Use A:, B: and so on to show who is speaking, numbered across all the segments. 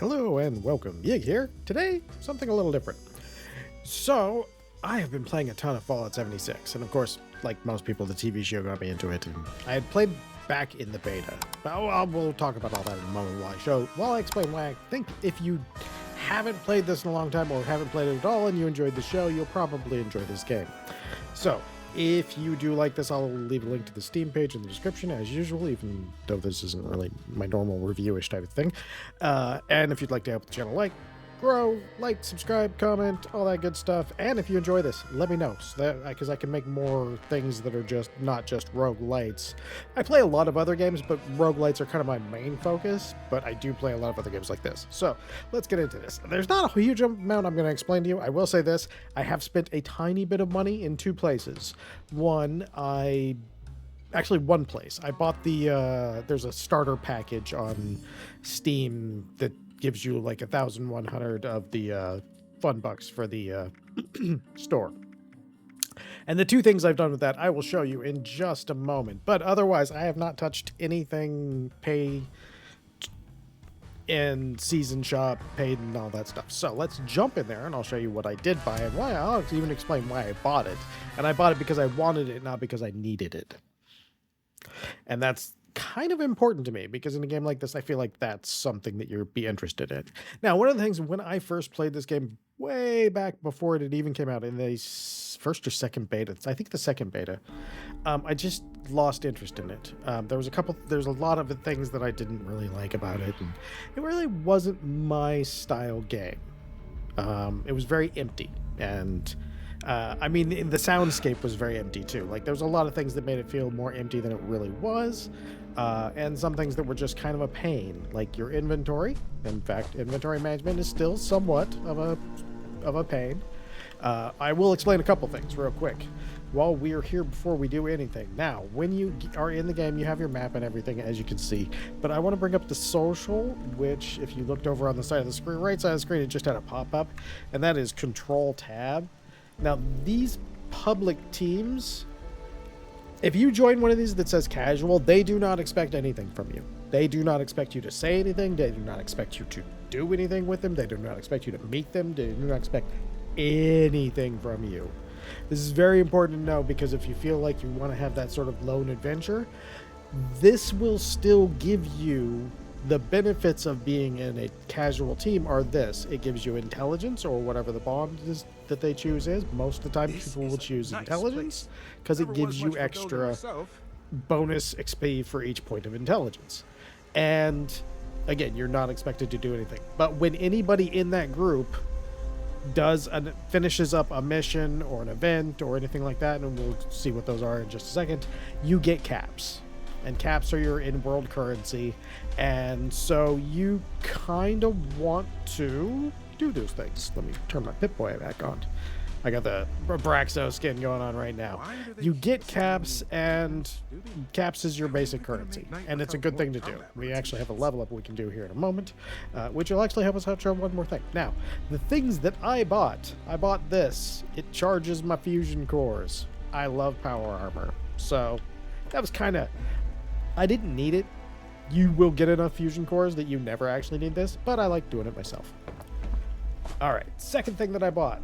A: Hello and welcome. Yig here. Today, something a little different. So, I have been playing a ton of Fallout 76, and of course, like most people, the TV show got me into it, and I had played back in the beta. We'll talk about all that in a moment while I explain why I think if you haven't played this in a long time or haven't played it at all and you enjoyed the show, you'll probably enjoy this game. So, if you do like this, I'll leave a link to the Steam page in the description, as usual, even though this isn't really my normal review-ish type of thing. And if you'd like to help the channel grow, subscribe, comment, all that good stuff. And if you enjoy this, let me know, so that because I can make more things that are not just roguelites. I play a lot of other games, but roguelites are kind of my main focus, but I do play a lot of other games like this. So let's get into this. There's not a huge amount I'm going to explain to you. I will say this: I have spent a tiny bit of money in two places. One place. I bought there's a starter package on Steam that gives you like 1,100 of the fun bucks for the store. And the two things I've done with that, I will show you in just a moment. But otherwise, I have not touched anything pay in season shop, paid, and all that stuff. So let's jump in there and I'll show you what I did buy and why. I'll even explain why I bought it. And I bought it because I wanted it, not because I needed it. And that's kind of important to me because in a game like this, I feel like that's something that you'd be interested in. Now, one of the things when I first played this game way back before it even came out in the first or second beta, I think the second beta, I just lost interest in it. There's a lot of things that I didn't really like about it, and it really wasn't my style game. It was very empty, and I mean, the soundscape was very empty too. Like, there was a lot of things that made it feel more empty than it really was, and some things that were just kind of a pain, like your inventory. In fact, inventory management is still somewhat of a pain. I will explain a couple things real quick while we are here before we do anything. Now, when you are in the game, you have your map and everything, as you can see. But I want to bring up the social, which, if you looked over on the side of the screen, right side of the screen, it just had a pop-up, and that is Control Tab. Now, these public teams, if you join one of these that says casual, they do not expect anything from you. They do not expect you to say anything. They do not expect you to do anything with them. They do not expect you to meet them. They do not expect anything from you. This is very important to know, because if you feel like you want to have that sort of lone adventure, this will still give you the benefits of being in a casual team. Are this: it gives you intelligence, or whatever the bond is that they choose is. Most of the time people will choose intelligence because it gives you extra bonus XP for each point of intelligence. And again, you're not expected to do anything. But when anybody in that group finishes up a mission or an event or anything like that, and we'll see what those are in just a second, you get caps. And caps are your in-world currency, and so you kind of want to do those things. Let me turn my Pip-Boy back on. I got the Braxo skin going on right now. You get caps, and caps is your basic currency, and it's a good thing to do. We actually have a level up we can do here in a moment, which will actually help us out show one more thing. Now, the things that I bought this. It charges my fusion cores. I love power armor, so that was kind of... I didn't need it. You will get enough fusion cores that you never actually need this, but I like doing it myself. Alright, second thing that I bought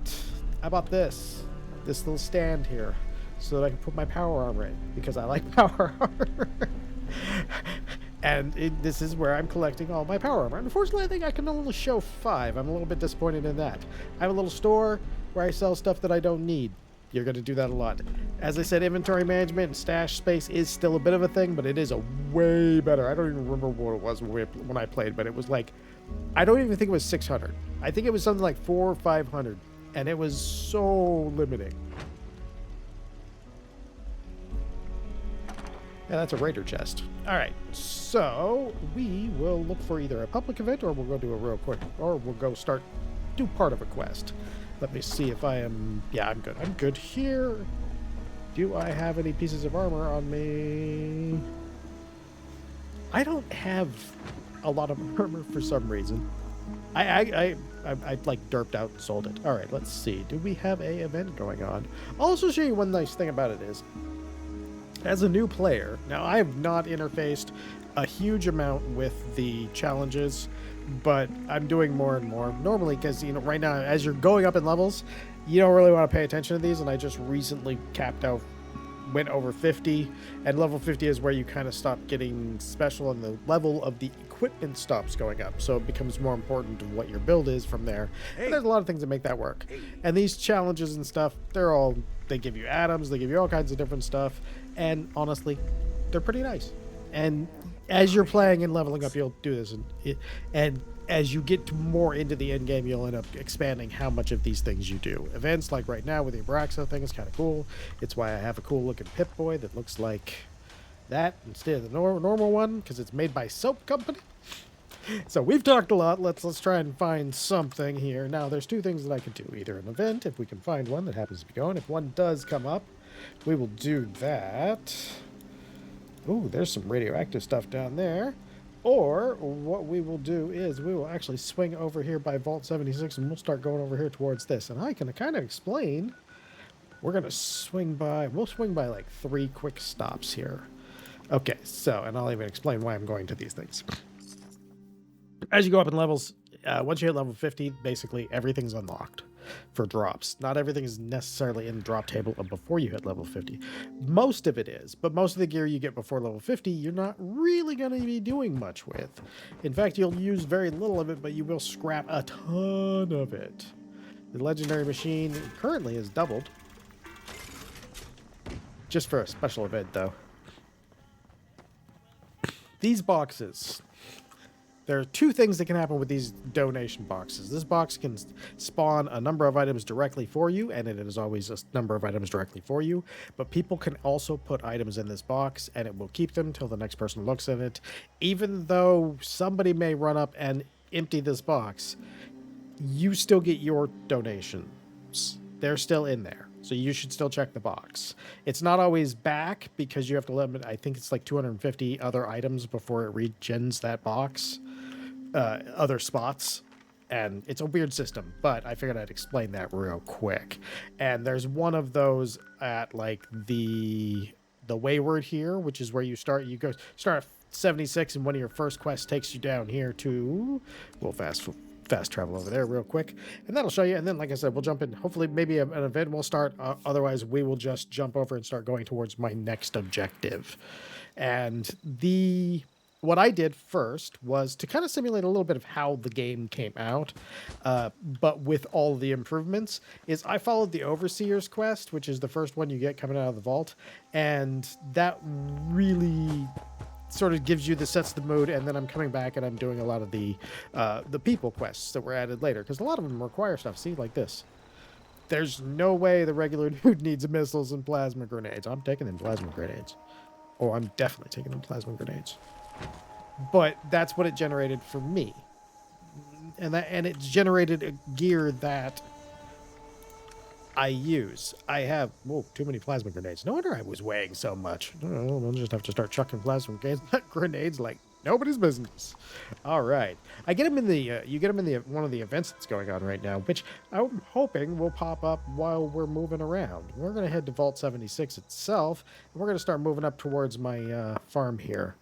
A: this little stand here, so that I can put my power armor in, because I like power armor. And this is where I'm collecting all my power armor. Unfortunately, I think I can only show 5. I'm a little bit disappointed in that. I have a little store where I sell stuff that I don't need. You're going to do that a lot. As I said, inventory management and stash space is still a bit of a thing, but it is a way better. I don't even remember what it was when I played, but it was like, I don't even think it was 600. I think it was something like 400 or 500, and it was so limiting. Yeah, that's a raider chest. All right, so we will look for either a public event, or we'll go do a real quick, or we'll go do part of a quest. Let me see if I am... Yeah, I'm good. I'm good here. Do I have any pieces of armor on me? I don't have a lot of armor for some reason. I like derped out and sold it. All right, let's see. Do we have a event going on? I'll also show you one nice thing about it is, as a new player, now I have not interfaced a huge amount with the challenges, but I'm doing more and more normally because, you know, right now as you're going up in levels, you don't really want to pay attention to these, and I just recently capped out, went over 50, and level 50 is where you kind of stop getting special and the level of the equipment stops going up, so it becomes more important to what your build is from there. And there's a lot of things that make that work. And these challenges and stuff, they give you atoms, they give you all kinds of different stuff, and honestly, they're pretty nice. And as you're playing and leveling up, you'll do this, and as you get more into the end game, you'll end up expanding how much of these things you do. Events like right now with the Abraxo thing is kind of cool. It's why I have a cool looking Pip-Boy that looks like that instead of the normal one, because it's made by Soap Company. So we've talked a lot. Let's try and find something here. Now there's two things that I could do. Either an event, if we can find one that happens to be going. If one does come up, we will do that. Ooh, there's some radioactive stuff down there. Or what we will do is we will actually swing over here by Vault 76, and we'll start going over here towards this. And I can kind of explain. We'll swing by like 3 quick stops here. Okay, so, and I'll even explain why I'm going to these things. As you go up in levels, once you hit level 50, basically everything's unlocked for drops. Not everything is necessarily in the drop table before you hit level 50. Most of it is, but most of the gear you get before level 50, you're not really going to be doing much with. In fact, you'll use very little of it, but you will scrap a ton of it. The legendary machine currently is doubled. Just for a special event, though. These boxes. There are 2 things that can happen with these donation boxes. This box can spawn a number of items directly for you, and it is always a number of items directly for you. But people can also put items in this box, and it will keep them till the next person looks at it. Even though somebody may run up and empty this box, you still get your donations. They're still in there, so you should still check the box. It's not always back because you have to limit, I think it's like 250 other items before it regens that box. Other spots, and it's a weird system, but I figured I'd explain that real quick. And there's one of those at like the Wayward here, which is where you start. You start at 76, and one of your first quests takes you down here to, we'll fast travel over there real quick, and that'll show you. And then, like I said, we'll jump in. Hopefully, maybe an event will start. Otherwise, we will just jump over and start going towards my next objective. And what I did first was to kind of simulate a little bit of how the game came out, but with all the improvements, is I followed the Overseer's quest, which is the first one you get coming out of the vault, and that really sort of gives you sets the mood. And then I'm coming back and I'm doing a lot of the people quests that were added later, because a lot of them require stuff. See, like this. There's no way the regular dude needs missiles and plasma grenades. I'm taking them plasma grenades. Oh, I'm definitely taking them plasma grenades. But that's what it generated for me, and it generated a gear that I use. I have too many plasma grenades. No wonder I was weighing so much. I'll just have to start chucking plasma grenades like nobody's business. All right, I get them in the you get them in the one of the events that's going on right now, which I'm hoping will pop up while we're moving around. We're gonna head to Vault 76 itself, and we're gonna start moving up towards my farm here.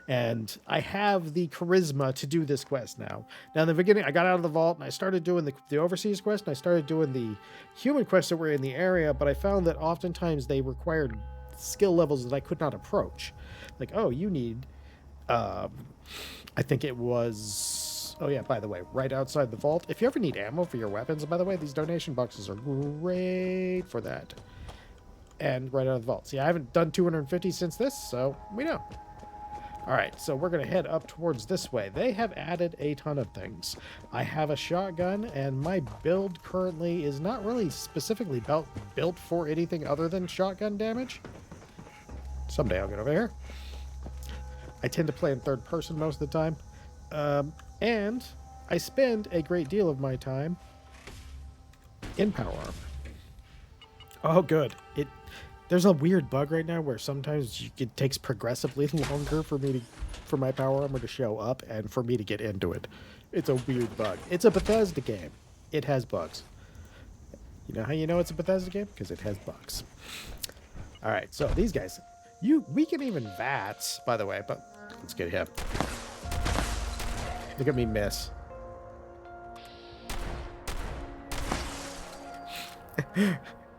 A: And I have the charisma to do this quest now. Now, in the beginning, I got out of the vault and I started doing the Overseas quest, and I started doing the human quests that were in the area, but I found that oftentimes they required skill levels that I could not approach. Like, oh, you need, I think it was, oh yeah, by the way, right outside the vault. If you ever need ammo for your weapons, by the way, these donation boxes are great for that. And right out of the vault. See, I haven't done 250 since this, so we know. All right, so we're going to head up towards this way. They have added a ton of things. I have a shotgun, and my build currently is not really specifically built for anything other than shotgun damage. Someday I'll get over here. I tend to play in third person most of the time. And I spend a great deal of my time in power armor. Oh, good. There's a weird bug right now where sometimes it takes progressively longer for my power armor to show up and for me to get into it. It's a weird bug. It's a Bethesda game. It has bugs. You know how you know it's a Bethesda game? Because it has bugs. All right, so these guys, we can even VATS, by the way, but Let's get him. Look at me miss.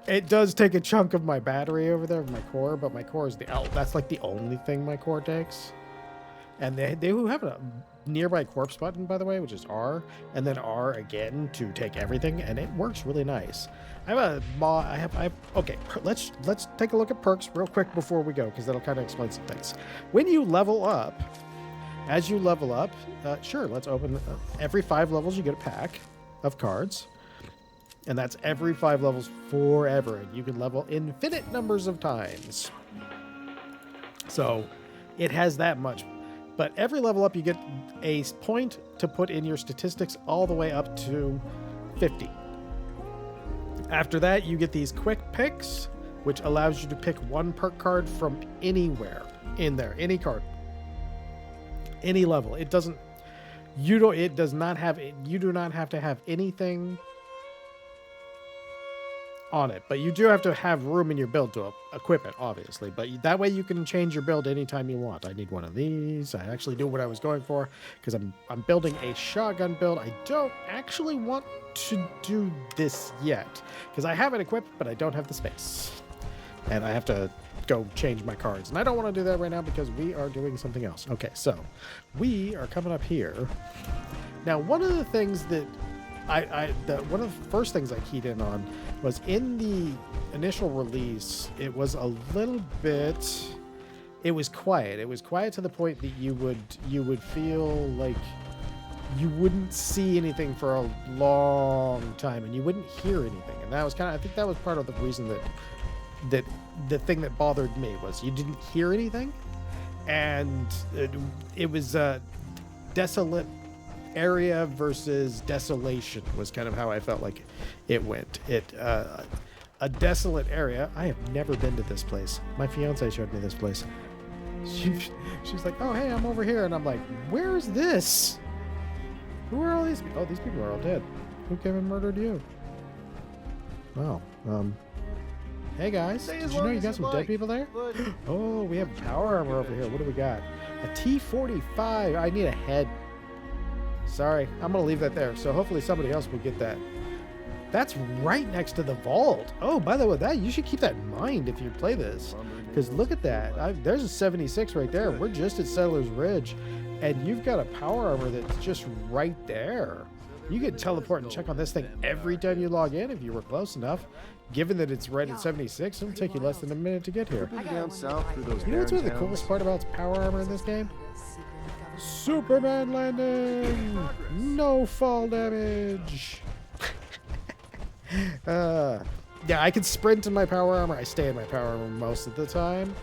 A: It does take a chunk of my battery over there, my core, but my core is that's like the only thing my core takes. And they do have a nearby corpse button, by the way, which is R, and then R again to take everything, and it works really nice. I have a mod. Okay. Let's take a look at perks real quick before we go, because that'll kind of explain some things. When you level up, as you level up, sure, let's open. Every 5 levels, you get a pack of cards. And that's every 5 levels forever. And you can level infinite numbers of times. So it has that much. But every level up, you get a point to put in your statistics all the way up to 50. After that, you get these quick picks, which allows you to pick one perk card from anywhere in there. Any card. Any level. It doesn't... You do not have to have anything on it, but you do have to have room in your build to equip it, obviously, but that way you can change your build anytime you want. I need one of these. I actually knew what I was going for because I'm building a shotgun build. I don't actually want to do this yet because I have it equipped, but I don't have the space, and I have to go change my cards, and I don't want to do that right now because we are doing something else. Okay, so we are coming up here now. One of the things that one of the first things I keyed in on was in the initial release, it was a little bit, it was quiet. It was quiet to the point that you would feel like you wouldn't see anything for a long time and you wouldn't hear anything. And that was I think that was part of the reason that the thing that bothered me was you didn't hear anything. And it was desolate area versus desolation was kind of how I felt like it went. A desolate area. I have never been to this place. My fiance showed me this place. She's like, oh, hey, I'm over here. And I'm like, where is this? Who are all these people? Oh, these people are all dead. Who came and murdered you? Wow. Hey, guys. Did you know you got some dead people there? Oh, we have power armor over here. What do we got? A T-45. I need a head. Sorry, I'm going to leave that there. So hopefully somebody else will get that. That's right next to the vault. Oh, by the way, you should keep that in mind if you play this. Because look at that. There's a 76 right there. We're just at Settlers Ridge. And you've got a power armor that's just right there. You could teleport and check on this thing every time you log in if you were close enough. Given that it's right at 76, it'll take you less than a minute to get here.
B: Down south through those
A: you know what's really the coolest part about power armor in this game? Superman landing! No fall damage! Yeah, I can sprint in my power armor. I stay in my power armor most of the time.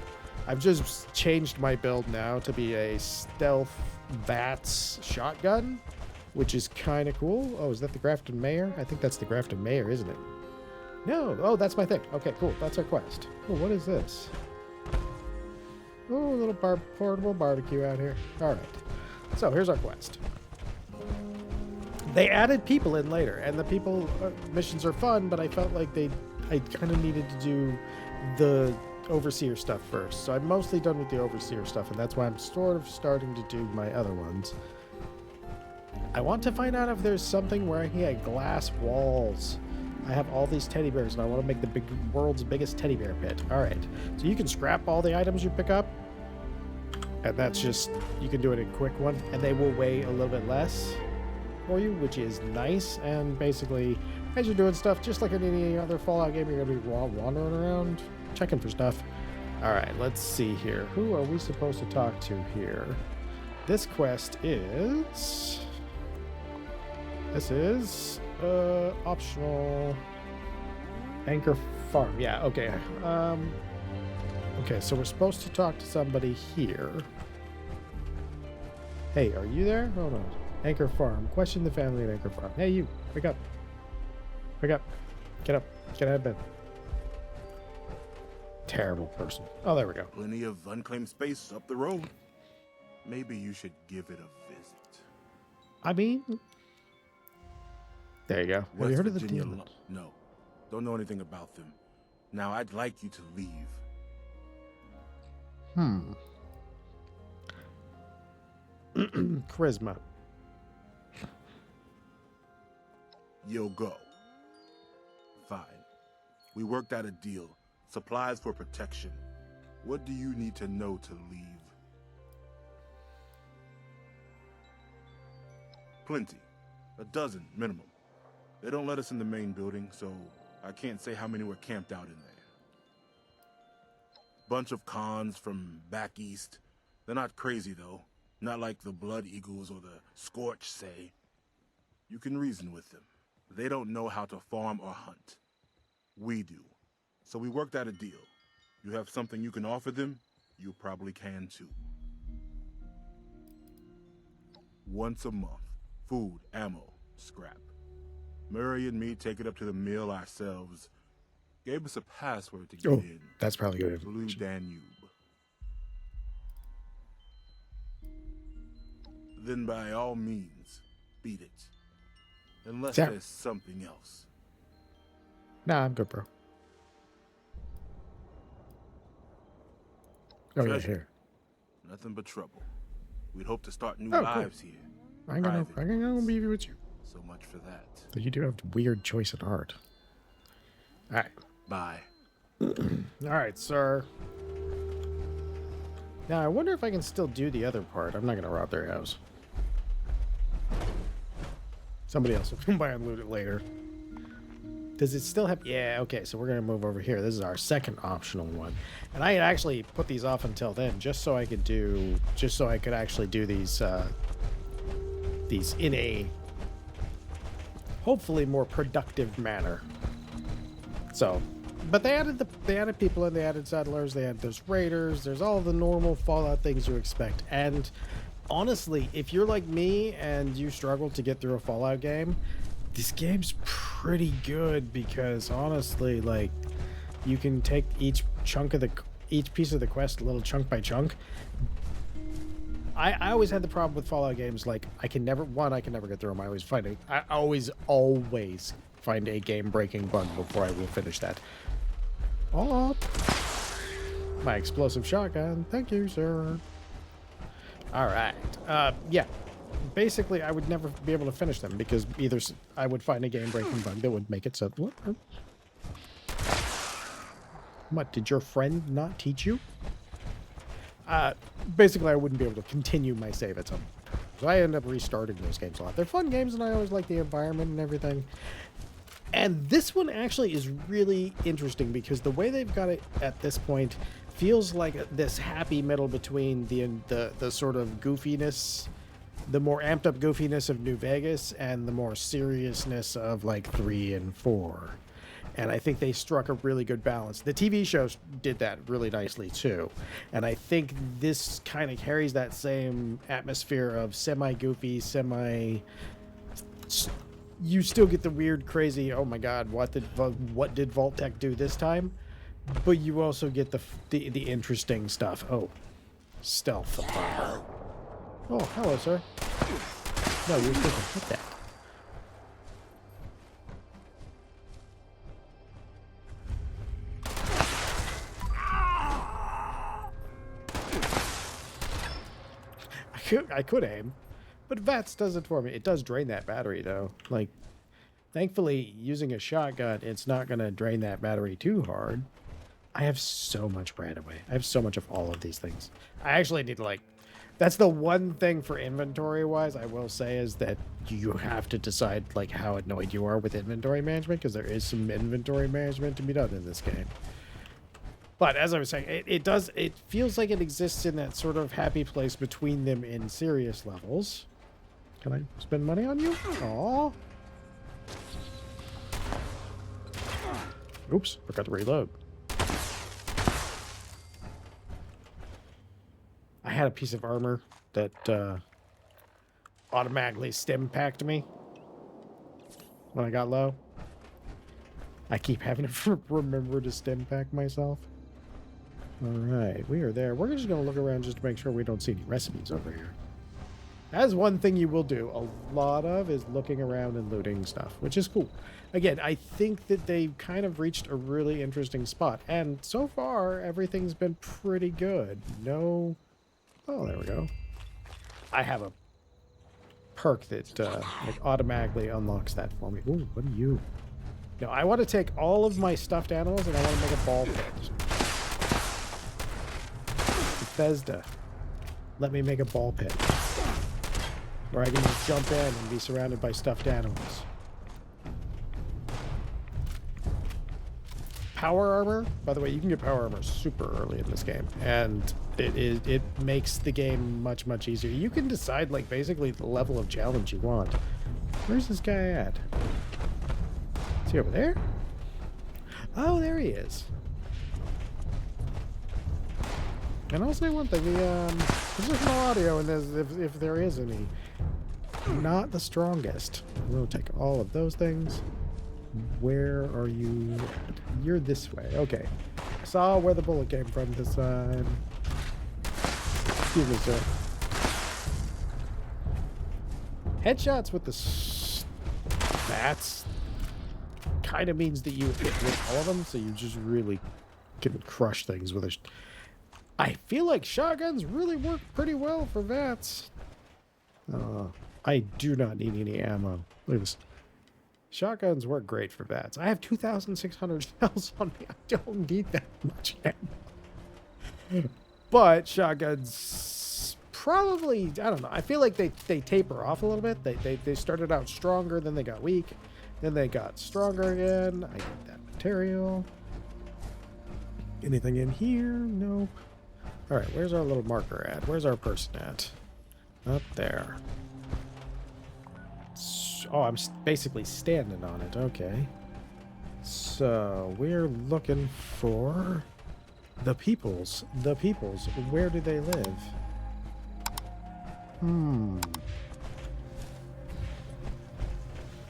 A: I've just changed my build now to be a stealth VATS shotgun, which is kind of cool. Oh, is that the Grafton Mayor? I think that's the Grafton Mayor, isn't it? No. Oh, that's my thing. Okay, cool. That's our quest. Oh, what is this? Oh, a little portable barbecue out here. All right. So here's our quest. They added people in later, and the people missions are fun, but I felt like I kind of needed to do the Overseer stuff first. So I'm mostly done with the Overseer stuff, and that's why I'm sort of starting to do my other ones. I want to find out if there's something where I can get glass walls. I have all these teddy bears, and I want to make the world's biggest teddy bear pit. All right. So you can scrap all the items you pick up, and that's just, you can do it in a quick one, and they will weigh a little bit less for you, which is nice. And basically, as you're doing stuff, just like in any other Fallout game, you're going to be wandering around, checking for stuff. All right, let's see here. Who are we supposed to talk to here? This quest is... This is optional. Anchor Farm. Yeah, okay. Okay, so we're supposed to talk to somebody here. Hey, are you there? Hold on. Anchor Farm. Question the family of Anchor Farm. Hey, you. Wake up. Wake up. Get up. Get out of bed. Terrible person. Oh, there we go.
B: Plenty of unclaimed space up the road. Maybe you should give it a visit.
A: I mean... There you go. Have you heard of the
B: Virginia
A: demons?
B: No. Don't know anything about them. Now, I'd like you to leave.
A: Charisma.
B: You'll go. Fine. We worked out a deal. Supplies for protection. What do you need to know to leave? Plenty. A dozen, minimum. They don't let us in the main building, so I can't say how many were camped out in there. Bunch of cons from back east. They're not crazy, though. Not like the Blood Eagles or the Scorch say. You can reason with them. They don't know how to farm or hunt. We do. So we worked out a deal. You have something you can offer them, you probably can too. Once a month. Food, ammo, scrap. Murray and me take it up to the mill ourselves. Gave us a password to get in.
A: That's probably good.
B: Blue Danube. Then by all means, beat it. Unless there's something else.
A: Nah, I'm good, bro. Oh, yeah, here.
B: Nothing but trouble. We'd hope to start new lives here.
A: I'm gonna be with you.
B: So much for that.
A: But you do have weird choice in art. All right.
B: Bye.
A: All right, sir. Now, I wonder if I can still do the other part. I'm not going to rob their house. Somebody else will come by and loot it later. Does it still have... Yeah, okay, so we're going to move over here. This is our second optional one. And I had actually put these off until then just so I could do... Just so I could actually do these in a hopefully more productive manner. So... But they added people in, they added settlers, they had those raiders, there's all the normal Fallout things you expect. And honestly, if you're like me and you struggle to get through a Fallout game, this game's pretty good because honestly, like, you can take each piece of the quest a little chunk by chunk. I always had the problem with Fallout games, like I can never get through them. I always find a game-breaking bug before I will finish that. Oh, my explosive shotgun. Thank you, sir. All right. Yeah. Basically, I would never be able to finish them because either I would find a game-breaking bug that would make it so... What, did your friend not teach you? Basically, I wouldn't be able to continue my save at some point. So I end up restarting those games a lot. They're fun games, and I always like the environment and everything. And this one actually is really interesting because the way they've got it at this point feels like this happy middle between the sort of goofiness, the more amped up goofiness of New Vegas and the more seriousness of like 3 and 4. And I think they struck a really good balance. The TV shows did that really nicely too. And I think this kind of carries that same atmosphere of semi-goofy, you still get the weird, crazy, oh my god, what did Vault-Tec do this time? But you also get the interesting stuff. Oh, stealth. Oh, hello, sir. No, you're supposed to hit that. I could aim, but VATS does it for me. It does drain that battery, though. Like, thankfully, using a shotgun, it's not going to drain that battery too hard. I have so much right away. I have so much of all of these things. I actually need to, like... That's the one thing for inventory-wise, I will say, is that you have to decide, like, how annoyed you are with inventory management, because there is some inventory management to be done in this game. But as I was saying, it feels like it exists in that sort of happy place between them in serious levels. Can I spend money on you? Aww. Oops, forgot to reload. I had a piece of armor that automatically stim packed me when I got low. I keep having to remember to stim pack myself. Alright, we are there. We're just going to look around just to make sure we don't see any recipes over here. That's one thing you will do a lot of, is looking around and looting stuff, which is cool. Again, I think that they've kind of reached a really interesting spot. And so far, everything's been pretty good. No... Oh, there we go. I have a perk that like automatically unlocks that for me. Ooh, what are you? No, I want to take all of my stuffed animals and I want to make a ball pit. Bethesda, let me make a ball pit. Where I can just jump in and be surrounded by stuffed animals. Power armor, by the way, you can get power armor super early in this game, and it makes the game much, much easier. You can decide like basically the level of challenge you want. Where's this guy at? Is he over there? Oh, there he is. And I'll say one thing, the positional audio, and if there is any, not the strongest. We'll take all of those things. Where are you? You're this way. Okay. I saw where the bullet came from this time. Excuse me, sir. Headshots with the bats kind of means that you hit with all of them, so you just really can crush things with a... I feel like shotguns really work pretty well for VATS. I do not need any ammo. Look at this. Shotguns work great for VATS. I have 2,600 shells on me. I don't need that much ammo. But shotguns probably, I don't know. I feel like they taper off a little bit. They started out stronger, then they got weak. Then they got stronger again. I get that material. Anything in here? No. All right, where's our little marker at? Where's our person at? Up there. Oh, I'm basically standing on it. Okay. So, we're looking for the peoples. The peoples. Where do they live?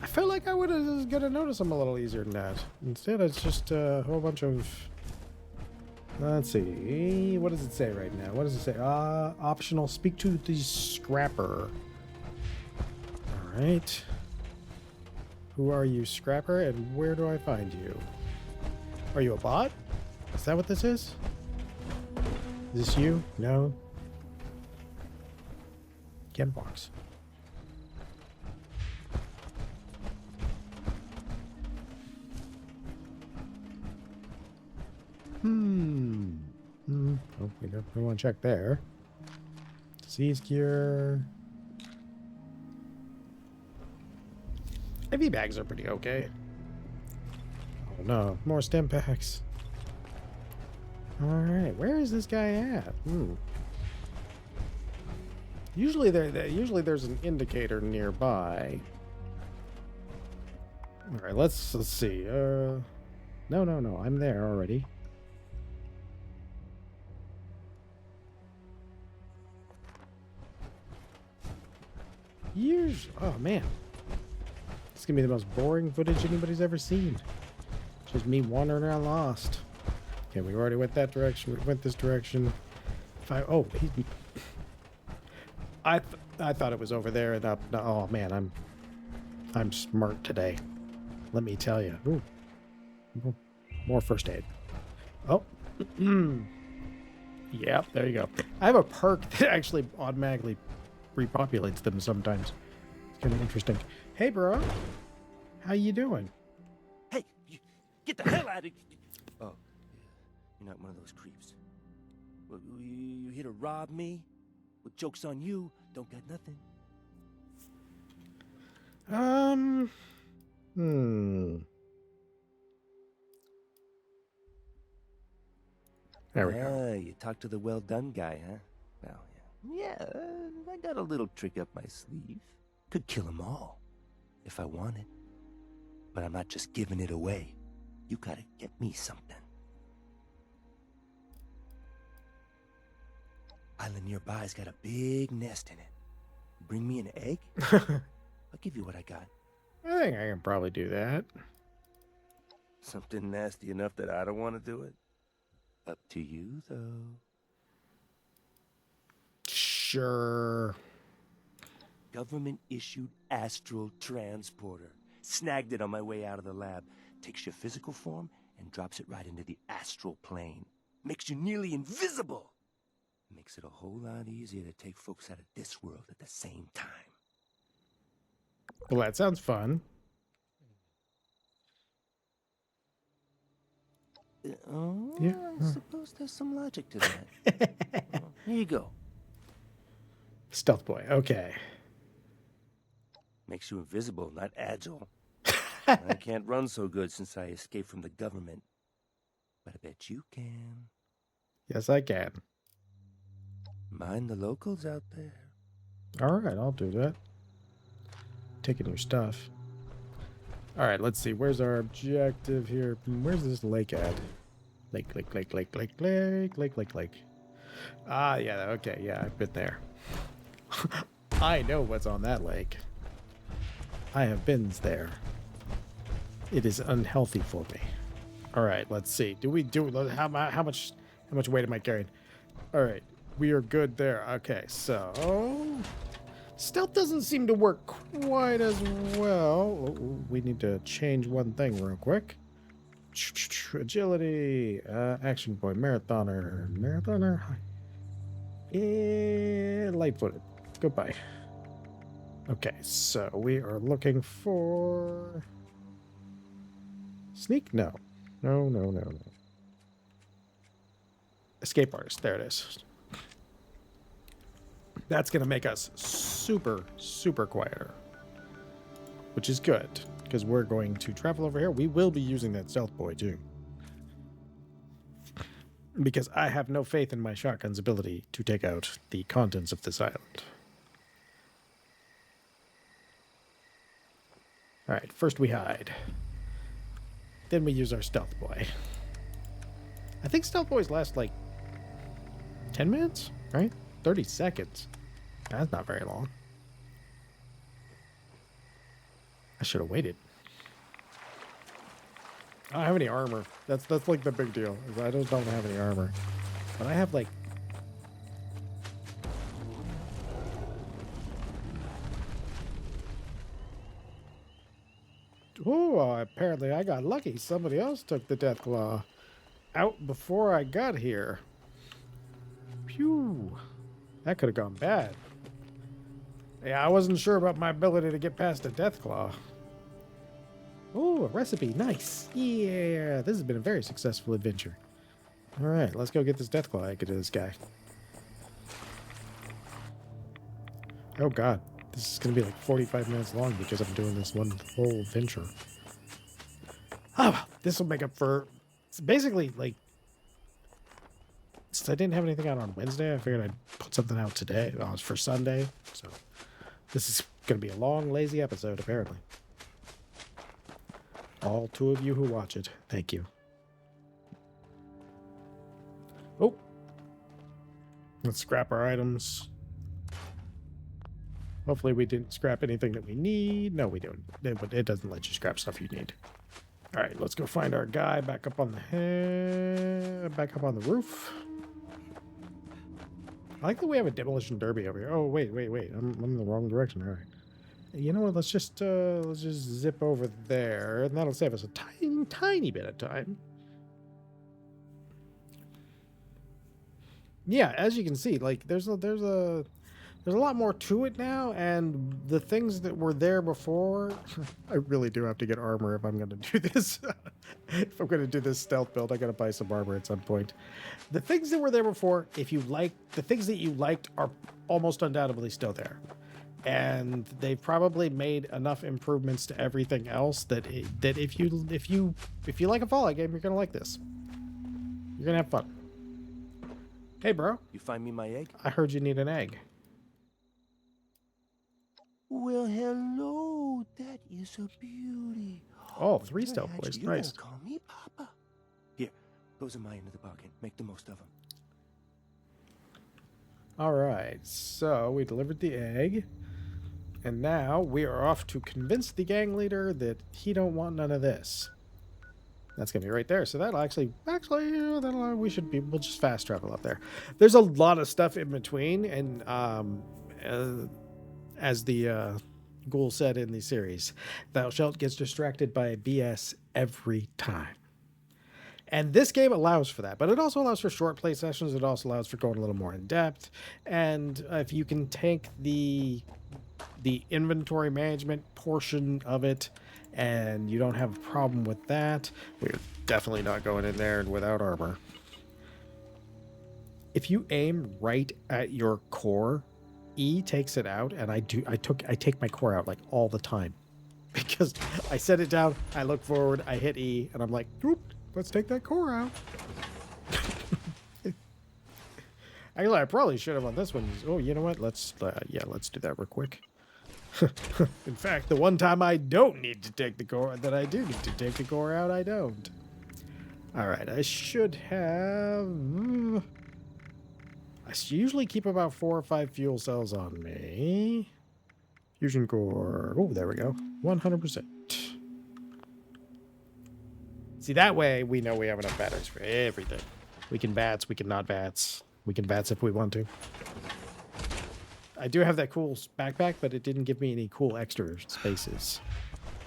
A: I felt like I would have got to notice them a little easier than that. Instead, it's just a whole bunch of... Let's see. What does it say right now? What does it say? Optional. Speak to the scrapper. All right. Who are you, scrapper? And where do I find you? Are you a bot? Is that what this is? Is this you? No. Chem box. Oh, we want to check there. Disease cure. IV bags are pretty okay. Oh no, more stim packs. Alright, where is this guy at? Usually there's an indicator nearby. Alright, let's see. No, I'm there already. Oh man. It's gonna be the most boring footage anybody's ever seen. Just me wandering around lost. Okay, we already went that direction. We went this direction. I thought it was over there and up. No, oh man, I'm smart today. Let me tell you. Ooh. More first aid. Oh. Yep, there you go. I have a perk that actually automatically repopulates them sometimes. It's kind of interesting. Hey, bro. How you doing?
C: Hey, get the hell out of... Oh, you're not one of those creeps. Well, you here to rob me? Well, joke's on you. Don't got nothing.
A: There we go.
C: You talked to the well-done guy, huh? Well, yeah. I got a little trick up my sleeve. Could kill them all, if I wanted. But I'm not just giving it away. You gotta get me something. Island nearby's got a big nest in it. Bring me an egg? I'll give you what I got.
A: I think I can probably do that.
C: Something nasty enough that I don't want to do it? Up to you, though.
A: Sure.
C: Government-issued astral transporter. Snagged it on my way out of the lab. Takes your physical form and drops it right into the astral plane. Makes you nearly invisible. Makes it a whole lot easier to take folks out of this world at the same time.
A: Well, that sounds fun. Yeah.
C: I suppose there's some logic to that. Here you go.
A: Stealth boy. Okay.
C: Makes you invisible, not agile. I can't run so good since I escaped from the government. But I bet you can.
A: Yes, I can.
C: Mind the locals out there.
A: All right, I'll do that. Taking your stuff. All right, let's see. Where's our objective here? Where's this lake at? Lake. Ah, yeah, okay, yeah, I've been there. I know what's on that lake. I have been there. It is unhealthy for me. All right, let's see. How much weight am I carrying? All right, we are good there. Okay, so stealth doesn't seem to work quite as well. We need to change one thing real quick. Agility, action point, marathoner. Yeah, light-footed. Goodbye. Okay, so we are looking for sneak. No. Escape artist. There it is. That's going to make us super quieter, which is good because we're going to travel over here. We will be using that stealth boy too, because I have no faith in my shotgun's ability to take out the contents of this island. All right, first we hide. Then we use our stealth boy. I think stealth boys last like 10 minutes, right? 30 seconds. That's not very long. I should have waited. I don't have any armor. That's like the big deal. Is I just don't have any armor. But I have like... Oh, apparently I got lucky. Somebody else took the Deathclaw out before I got here. Phew. That could have gone bad. Yeah, I wasn't sure about my ability to get past a Deathclaw. Oh, a recipe. Nice. Yeah, this has been a very successful adventure. All right, let's go get this Deathclaw I could do this guy. Oh, God. This is going to be like 45 minutes long because I'm doing this one whole venture. Oh, well, this will make up for... It's basically, like... Since I didn't have anything out on Wednesday, I figured I'd put something out today. Well, it's for Sunday, so... This is going to be a long, lazy episode, apparently. All two of you who watch it, thank you. Oh. Let's scrap our items. Hopefully we didn't scrap anything that we need. No, we don't. It doesn't let you scrap stuff you need. All right, let's go find our guy back up on the roof. I like that we have a demolition derby over here. Oh, wait. I'm in the wrong direction. All right. You know what? Let's just zip over there, and that'll save us a tiny bit of time. Yeah, as you can see, like there's a lot more to it now, and the things that were there before, I really do have to get armor if I'm going to do this. If I'm going to do this stealth build, I got to buy some armor at some point. The things that were there before, the things that you liked are almost undoubtedly still there. And they've probably made enough improvements to everything else that if you like a Fallout game, you're going to like this. You're going to have fun. Hey, bro.
C: You find me my egg?
A: I heard you need an egg.
C: Well, hello. That is a beauty.
A: Oh, 3 stealth boys.
C: You
A: Nice.
C: don't call me Papa. Here, those are my end of the bargain. Make the most of them.
A: All right. So we delivered the egg. And now we are off to convince the gang leader that he don't want none of this. That's going to be right there. So that'll we'll just fast travel up there. There's a lot of stuff in between. And as the ghoul said in the series, thou shalt gets distracted by BS every time. And this game allows for that, but it also allows for short play sessions. It also allows for going a little more in depth. And if you can take the inventory management portion of it and you don't have a problem with that, we're definitely not going in there without armor. If you aim right at your core, E takes it out, and I take my core out like all the time. Because I set it down, I look forward, I hit E, and I'm like, oop, let's take that core out. Actually, I probably should have on this one. Oh, you know what? Let's do that real quick. In fact, the one time I don't need to take the core, that I do need to take the core out, I don't. All right, I should have... I usually keep about 4 or 5 fuel cells on me. Fusion core. Oh, there we go. 100%. See, that way we know we have enough batteries for everything. We can VATS, we can not VATS. We can VATS if we want to. I do have that cool backpack, but it didn't give me any cool extra spaces.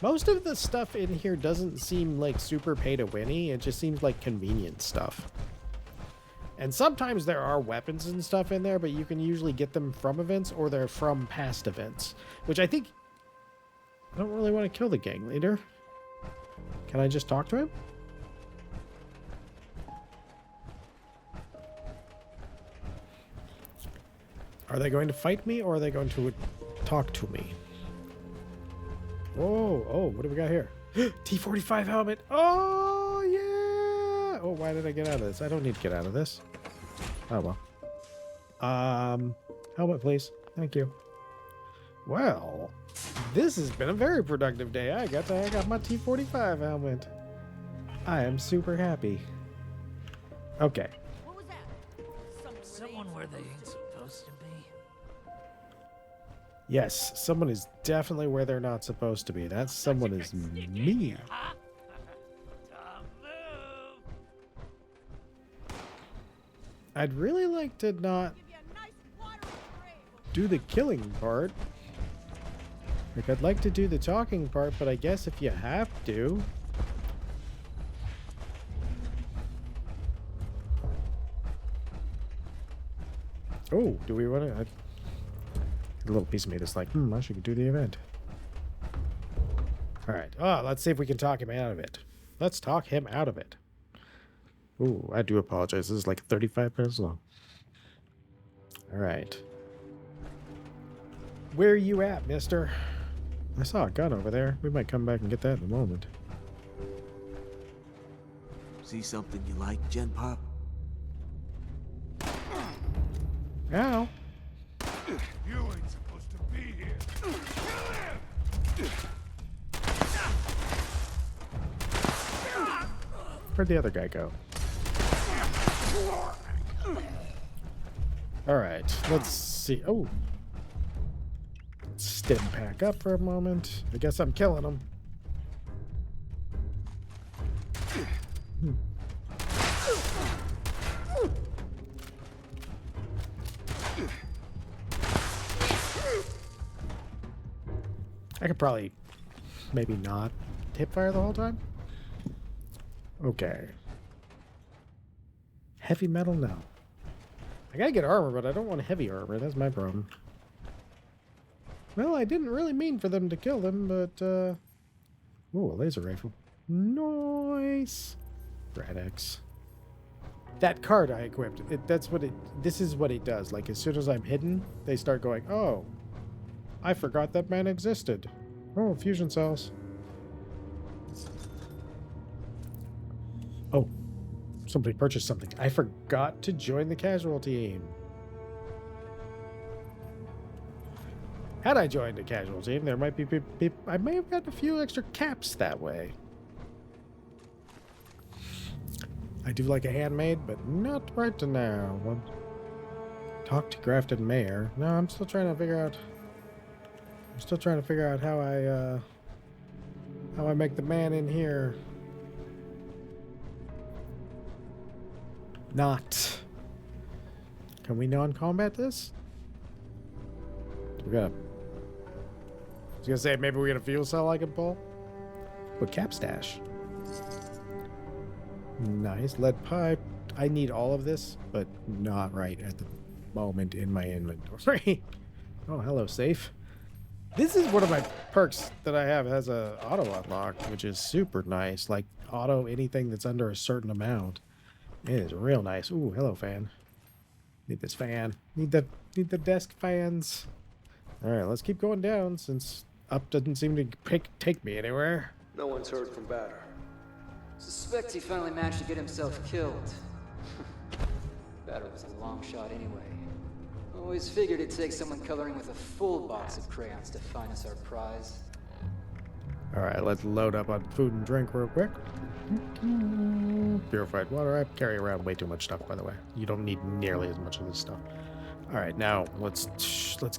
A: Most of the stuff in here doesn't seem like super pay-to-winny. It just seems like convenient stuff. And sometimes there are weapons and stuff in there, but you can usually get them from events or they're from past events. Which I think... I don't really want to kill the gang leader. Can I just talk to him? Are they going to fight me or are they going to talk to me? Oh, what do we got here? T-45 helmet. Oh, yeah. Oh, why did I get out of this? I don't need to get out of this. Oh, well. Helmet, please. Thank you. Well, this has been a very productive day. I got my T-45 helmet. I am super happy. Okay.
D: What was that? Someone where they ain't supposed to be.
A: Yes, someone is definitely where they're not supposed to be. That someone is me. I'd really like to not do the killing part. Like, I'd like to do the talking part, but I guess if you have to. Oh, do we want to... A little piece of me that's like, I should do the event. All right. Oh, let's see if we can talk him out of it. Let's talk him out of it. Ooh, I do apologize. This is like 35 minutes long. All right. Where are you at, mister? I saw a gun over there. We might come back and get that in a moment.
E: See something you like, Gen Pop?
A: Ow.
F: You ain't supposed to be here. Kill him!
A: Where'd the other guy go? Alright, let's see. Oh. Let's stim pack up for a moment. I guess I'm killing him. I could probably maybe not hip fire the whole time. Okay. Heavy metal? No. I gotta get armor, but I don't want heavy armor. That's my problem. Well, I didn't really mean for them to kill them, but, ooh, a laser rifle. Nice! Rad-X. That card I equipped, this is what it does. Like, as soon as I'm hidden, they start going, oh, I forgot that man existed. Oh, fusion cells. Oh, somebody purchased something. I forgot to join the casual team. Had I joined a casual team, there might be people. I may have gotten a few extra caps that way. I do like a handmade, but not right now. Talk to Grafton Mayor. No, I'm still trying to figure out. I'm still trying to figure out how I make the man in here not. Can we non-combat this? We got. I was gonna say maybe we got a fuel cell I can pull. But cap stash. Nice. Lead pipe. I need all of this, but not right at the moment in my inventory. Oh, hello, safe. This is one of my perks that I have. It has a auto unlock, which is super nice. Like auto anything that's under a certain amount. It is real nice. Ooh, hello, fan. Need this fan. Need the desk fans. All right, let's keep going down since up doesn't seem to take me anywhere.
G: No one's heard from Batter.
H: Suspect he finally managed to get himself killed. Batter was a long shot anyway. Always figured it'd take someone coloring with a full box of crayons to find us our prize.
A: All right, let's load up on food and drink real quick. Purified water. I carry around way too much stuff, by the way. You don't need nearly as much of this stuff. All right, now let's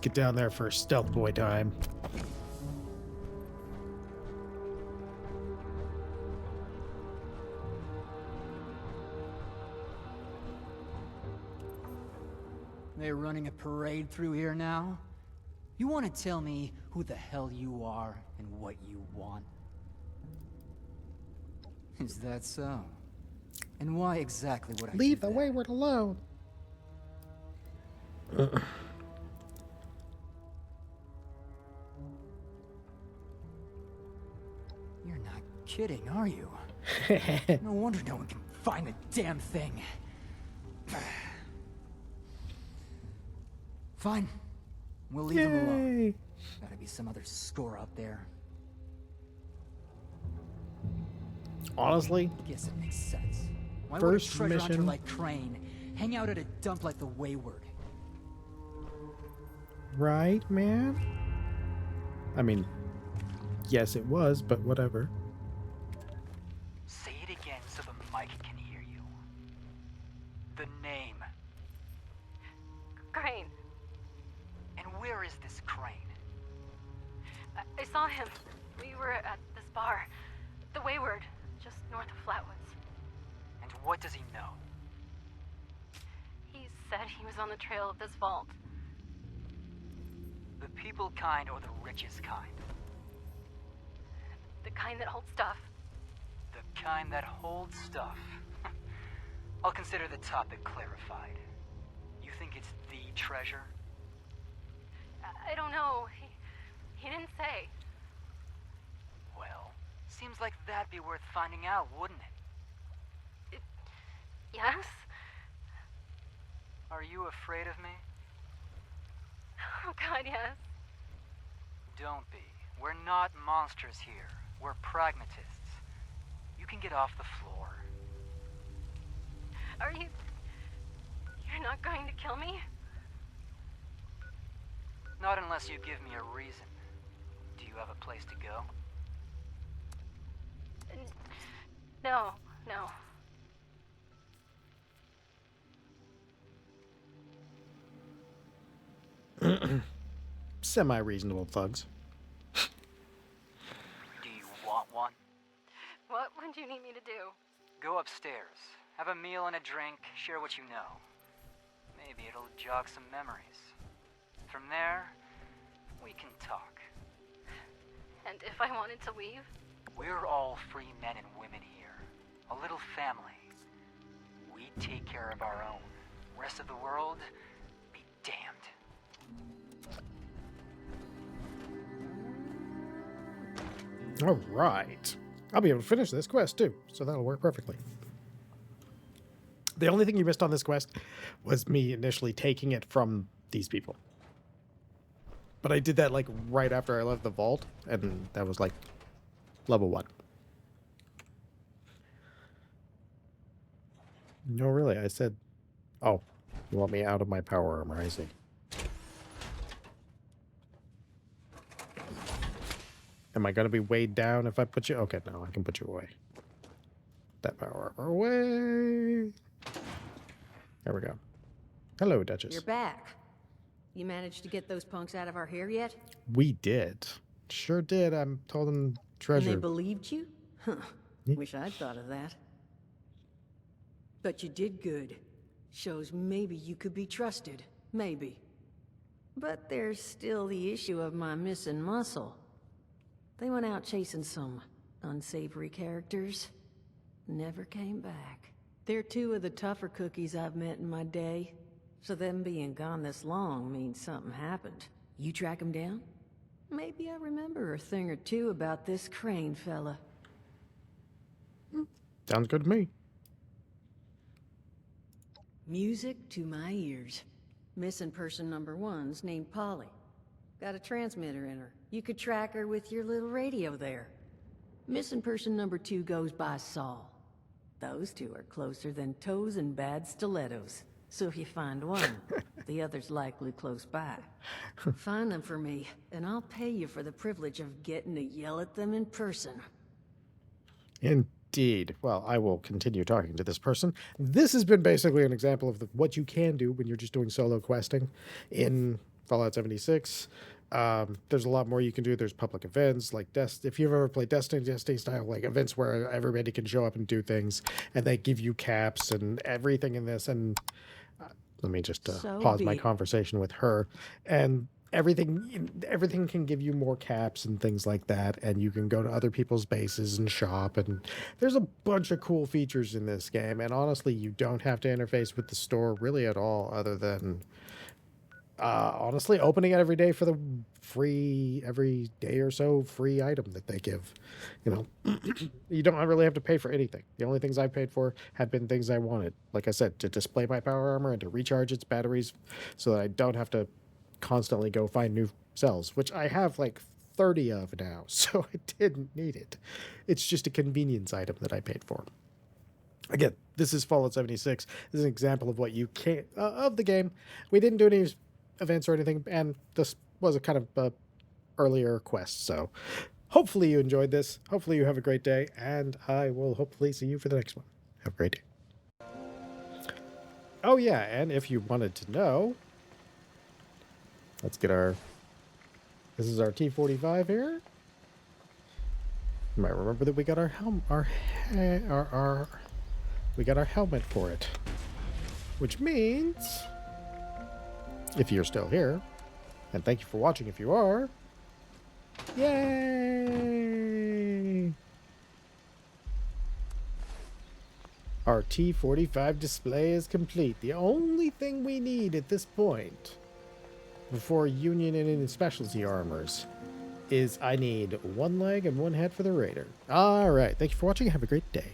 A: get down there for stealth boy time.
H: They're running a parade through here now? You want to tell me who the hell you are and what you want? Is that so? And why exactly would I
A: Leave
H: do
A: the
H: that?
A: wayward alone.
H: You're not kidding, are you? No wonder no one can find the damn thing. Fine. We'll leave him alone.
A: Yay.
H: Gotta be some other score out there.
A: Honestly,
H: Guess it makes sense. Why
A: First
H: would a treasure hunter
A: mission-
H: like Crane hang out at a dump like the Wayward?
A: right, man? I mean, yes, it was, but whatever.
H: Say it again so the mic can hear you. The name.
I: Crane.
H: And where is this Crane?
I: I saw him. We were at this bar. The Wayward, just north of Flatwoods.
H: And what does he know?
I: He said he was on the trail of this vault.
H: The people kind or the richest kind?
I: The kind that holds stuff.
H: The kind that holds stuff. I'll consider the topic clarified. You think it's the treasure?
I: I don't know. He didn't say.
H: Well, seems like that'd be worth finding out, wouldn't it?
I: Yes?
H: Are you afraid of me?
I: Oh God, yes.
H: Don't be. We're not monsters here. We're pragmatists. You can get off the floor.
I: Are you... You're not going to kill me?
H: Not unless you give me a reason. Do you have a place to go?
I: No, no.
A: Semi-reasonable thugs.
H: Do you want one?
I: What would you need me to do?
H: Go upstairs. Have a meal and a drink. Share what you know. Maybe it'll jog some memories. From there, we can talk.
I: And if I wanted to leave?
H: We're all free men and women here. A little family. We take care of our own. Rest of the world, be damned.
A: All right. I'll be able to finish this quest too, so that'll work perfectly. The only thing you missed on this quest was me initially taking it from these people. But I did that like right after I left the vault, and that was like level 1. No, really, I said, oh, you want me out of my power armor, I see. Am I going to be weighed down if I put you? Okay, no, I can put you away. That power armor away. There we go. Hello, Duchess.
J: You're back. You managed to get those punks out of our hair yet?
A: We did. Sure did. I told them
J: And
A: treasure.
J: they believed you? Huh.
A: Yeah.
J: Wish I'd thought of that. But you did good. Shows maybe you could be trusted. Maybe. But there's still the issue of my missing muscle. They went out chasing some unsavory characters. never came back. They're two of the tougher cookies I've met in my day. So them being gone this long means something happened. You track them down? Maybe I remember a thing or two about this Crane fella.
A: Sounds good to me.
J: Music to my ears. Missing person number 1's named Polly. Got a transmitter in her. You could track her with your little radio there. Missing person number 2 goes by Saul. Those two are closer than toes and bad stilettos. So if you find one, the other's likely close by. Find them for me, and I'll pay you for the privilege of getting to yell at them in person.
A: Indeed. Well, I will continue talking to this person. This has been basically an example of what you can do when you're just doing solo questing in Fallout 76. There's a lot more you can do. There's public events like if you've ever played Destiny style, like events where everybody can show up and do things, and they give you caps and everything in this. And let me just pause my conversation with her. And everything can give you more caps and things like that, and you can go to other people's bases and shop, and there's a bunch of cool features in this game. And honestly, you don't have to interface with the store really at all, other than honestly opening it every day for the every day or so free item that they give. You know, you don't really have to pay for anything. The only things I paid for have been things I wanted, like I said, to display my power armor and to recharge its batteries so that I don't have to constantly go find new cells, which I have like 30 of now, so I didn't need it. It's just a convenience item that I paid for. Again, this is Fallout 76. This is an example of what you can of the game. We didn't do any events or anything, and this was a kind of earlier quest, so hopefully you enjoyed this. Hopefully you have a great day, and I will hopefully see you for the next one. Have a great day. Oh yeah, and if you wanted to know, let's get this is our T-45 here. You might remember that we got we got our helmet for it, which means, if you're still here, and thank you for watching if you are, yay! Our T-45 display is complete. The only thing we need at this point, before Union and specialty armors, is I need one leg and one head for the Raider. Alright, thank you for watching. Have a great day.